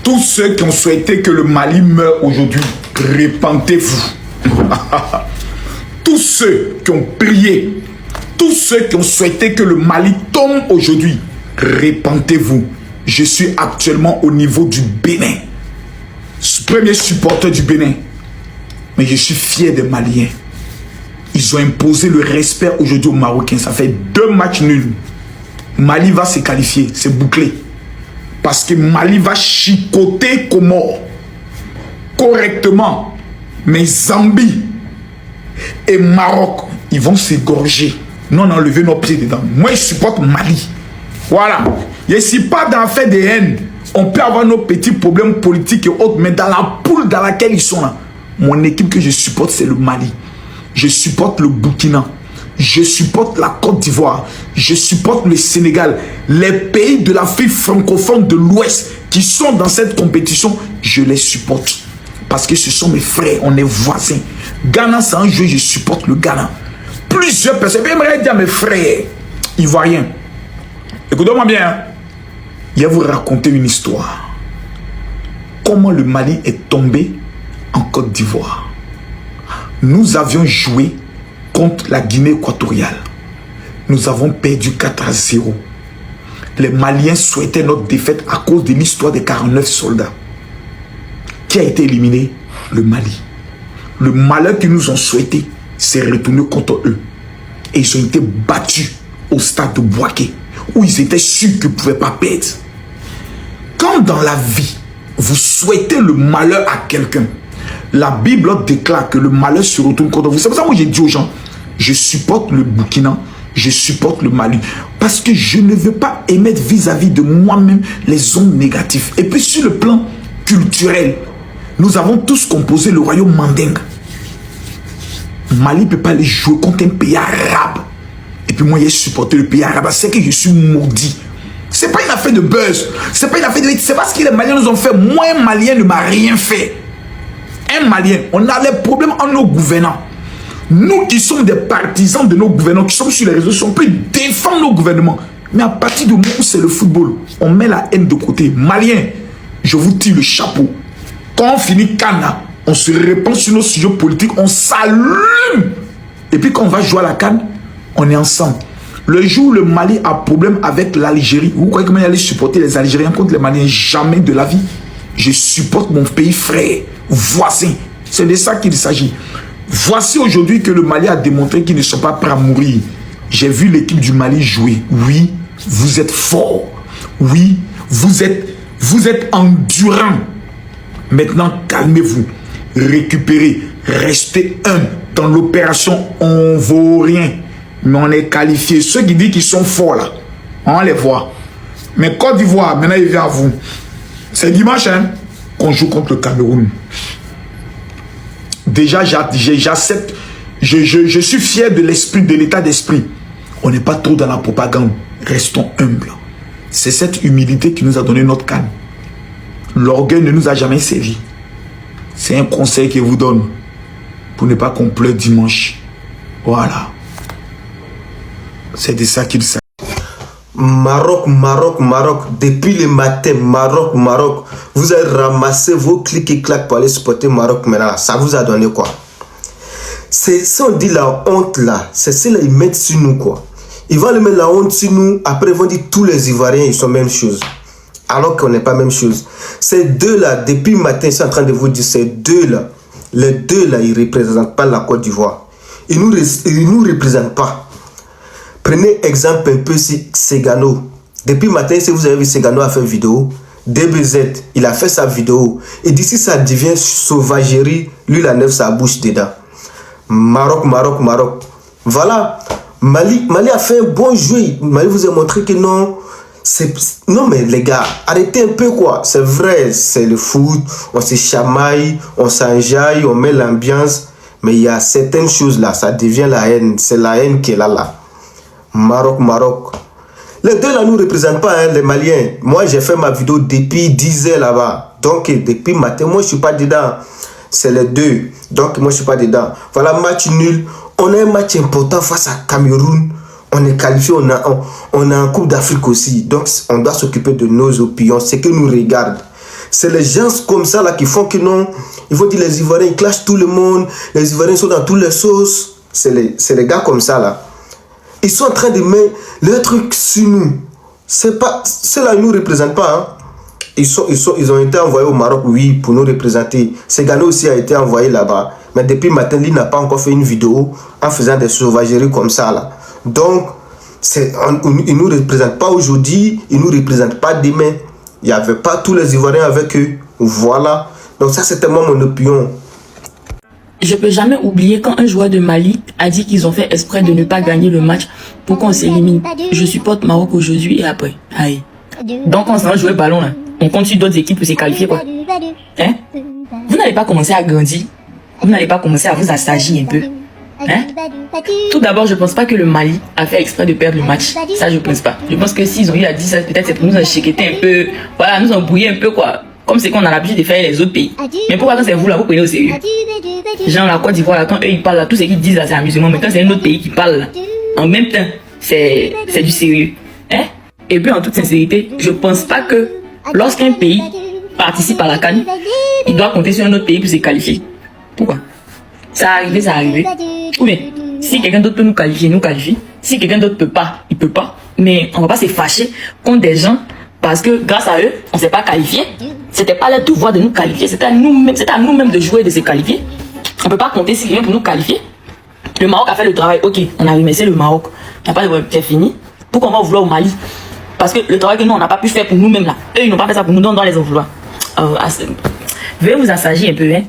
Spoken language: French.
Tous ceux qui ont souhaité que le Mali meure aujourd'hui, répentez-vous. Tous ceux qui ont prié, tous ceux qui ont souhaité que le Mali tombe aujourd'hui, répentez-vous. Je suis actuellement au niveau du Bénin. Premier supporter du Bénin. Mais je suis fier des Maliens. Ils ont imposé le respect aujourd'hui aux Marocains. Ça fait 2 matchs nuls. Mali va se qualifier. C'est bouclé. Parce que Mali va chicoter Comores correctement. Mais Zambie et Maroc, ils vont s'égorger. Nous, on a enlevé nos pieds dedans. Moi, je supporte Mali. Voilà. Je ne suis pas dans l'affaire des haines. On peut avoir nos petits problèmes politiques et autres, mais dans la poule dans laquelle ils sont là, mon équipe que je supporte, c'est le Mali. Je supporte le Burkina. Je supporte la Côte d'Ivoire. Je supporte le Sénégal. Les pays de l'Afrique francophone de l'Ouest qui sont dans cette compétition, je les supporte. Parce que ce sont mes frères, on est voisins. Ghana, c'est un jeu, je supporte le Ghana. Plusieurs personnes, j'aimerais dire à mes frères ivoiriens, écoutez-moi bien, je vais vous raconter une histoire. Comment le Mali est tombé en Côte d'Ivoire. Nous avions joué contre la Guinée équatoriale. Nous avons perdu 4-0. Les Maliens souhaitaient notre défaite à cause de l'histoire des 49 soldats. Qui a été éliminé? Le Mali. Le malheur qu'ils nous ont souhaité s'est retourné contre eux. Et ils ont été battus au stade de Bouaké, où ils étaient sûrs qu'ils ne pouvaient pas perdre. Quand dans la vie, vous souhaitez le malheur à quelqu'un, la Bible déclare que le malheur se retourne contre vous. C'est pour ça que moi j'ai dit aux gens, je supporte le Burkina, je supporte le Mali. Parce que je ne veux pas émettre vis-à-vis de moi-même les ondes négatives. Et puis sur le plan culturel, nous avons tous composé le royaume Mandingue. Mali ne peut pas aller jouer contre un pays arabe. Et puis moi j'ai supporté le pays arabe. C'est que je suis maudit. C'est pas une affaire de buzz. C'est pas une affaire de... C'est parce que les Maliens nous ont fait. Moi, un Malien ne m'a rien fait. Un Malien, on a les problèmes en nos gouvernants. Nous qui sommes des partisans de nos gouvernants, qui sommes sur les réseaux, on peut défendre nos gouvernements. Mais à partir du moment où c'est le football, on met la haine de côté. Maliens, je vous tire le chapeau. Quand on finit Cannes, on se répand sur nos sujets politiques, on s'allume. Et puis quand on va jouer à la Cannes, on est ensemble. Le jour où le Mali a problème avec l'Algérie, vous croyez que moi j'allais supporter les Algériens contre les Maliens? Jamais de la vie. Je supporte mon pays frère, voisin. C'est de ça qu'il s'agit. Voici aujourd'hui que le Mali a démontré qu'ils ne sont pas prêts à mourir. J'ai vu l'équipe du Mali jouer. Oui, vous êtes fort. Oui, vous êtes endurant. Maintenant, calmez-vous. Récupérez. Restez dans l'opération. On ne vaut rien. Mais on est qualifié. Ceux qui disent qu'ils sont forts là, on les voit. Mais Côte d'Ivoire, maintenant il vient à vous. C'est dimanche hein, qu'on joue contre le Cameroun. Déjà, j'accepte. Je suis fier de l'esprit, de l'état d'esprit. On n'est pas trop dans la propagande. Restons humbles. C'est cette humilité qui nous a donné notre canne. L'orgueil ne nous a jamais servi. C'est un conseil que je vous donne pour ne pas qu'on pleure dimanche. Voilà. C'est de ça qu'il s'agit. Maroc, depuis le matin, Maroc, vous avez ramassé vos clics et claques pour aller supporter Maroc maintenant. Ça vous a donné quoi? C'est ça, on dit la honte là, c'est cela ils mettent sur nous quoi. Ils vont aller mettre la honte sur nous, après ils vont dire tous les Ivoiriens ils sont même chose. Alors qu'on n'est pas même chose. Ces deux là, depuis le matin, ils sont en train de vous dire ces deux là, les deux là, ils ne représentent pas la Côte d'Ivoire. Ils nous représentent pas. Prenez exemple un peu si Segano. Depuis le matin, si vous avez vu Segano a fait une vidéo, DBZ, il a fait sa vidéo. Et d'ici ça devient sauvagerie, lui il enlève sa bouche dedans. Maroc. Voilà, Mali a fait un bon jeu. Mali vous a montré que non. Non mais les gars, arrêtez un peu quoi. C'est vrai, c'est le foot, on se chamaille, on s'enjaille, on met l'ambiance. Mais il y a certaines choses là, ça devient la haine. C'est la haine qui est là. Maroc. Les deux là nous représentent pas hein, les Maliens. Moi j'ai fait ma vidéo depuis 10 heures là-bas. Donc depuis matin, moi je suis pas dedans. C'est les deux. Donc moi je suis pas dedans. Voilà, match nul. On a un match important face à Cameroun. On est qualifié, on a en Coupe d'Afrique aussi. Donc on doit s'occuper de nos opinions. Ce que nous regarde. C'est les gens comme ça là qui font que non. Il faut dire les Ivoiriens, ils clashent tout le monde. Les Ivoiriens sont dans toutes les sauces. C'est les gars comme ça là. Ils sont en train de mettre leurs trucs sur nous. Ceux-là, ils ne nous représentent pas. Hein. Ils ont été envoyés au Maroc, oui, pour nous représenter. Ségano aussi a été envoyé là-bas. Mais depuis matin, il n'a pas encore fait une vidéo en faisant des sauvageries comme ça là. Donc, ils ne nous représentent pas aujourd'hui, ils ne nous représentent pas demain. Il n'y avait pas tous les Ivoiriens avec eux. Voilà. Donc ça, c'était moi mon opinion. Je peux jamais oublier quand un joueur de Mali a dit qu'ils ont fait exprès de ne pas gagner le match pour qu'on s'élimine. Je supporte Maroc aujourd'hui et après. Aïe. Donc on s'en va jouer ballon là. On compte sur d'autres équipes pour se qualifier quoi. Hein? Vous n'allez pas commencer à grandir. Vous n'allez pas commencer à vous assagir un peu. Hein? Tout d'abord, je pense pas que le Mali a fait exprès de perdre le match. Ça, je pense pas. Je pense que s'ils ont eu à 10, peut-être c'est pour nous enchiqueter un peu. Voilà, nous embrouiller un peu quoi. Comme c'est qu'on a l'habitude de faire les autres pays. Mais pourquoi quand c'est vous là, vous prenez au sérieux? Genre la Côte d'Ivoire là, quand eux ils parlent là, tout ce qu'ils disent là c'est amusement. Mais quand c'est un autre pays qui parle là, en même temps, c'est du sérieux. Hein? Et puis en toute sincérité, je pense pas que lorsqu'un pays participe à la CAN, il doit compter sur un autre pays pour se qualifier. Pourquoi? Ça arrive, ça arrive. Ou bien, si quelqu'un d'autre peut nous qualifier, nous qualifie. Si quelqu'un d'autre peut pas, il peut pas. Mais on va pas se fâcher contre des gens parce que grâce à eux, on s'est pas qualifié. C'était pas leur devoir de nous qualifier. C'était à nous-mêmes de jouer, de se qualifier. On peut pas compter sur quelqu'un pour nous qualifier. Le Maroc a fait le travail. Ok, on a vu, mais c'est le Maroc. Il n'y a pas de problème, c'est fini. Pourquoi on va vouloir au Mali? Parce que le travail que nous, on n'a pas pu faire pour nous-mêmes là. Eux, ils n'ont pas fait ça pour nous, donc on doit les en vouloir. Veuillez vous assagir un peu, hein.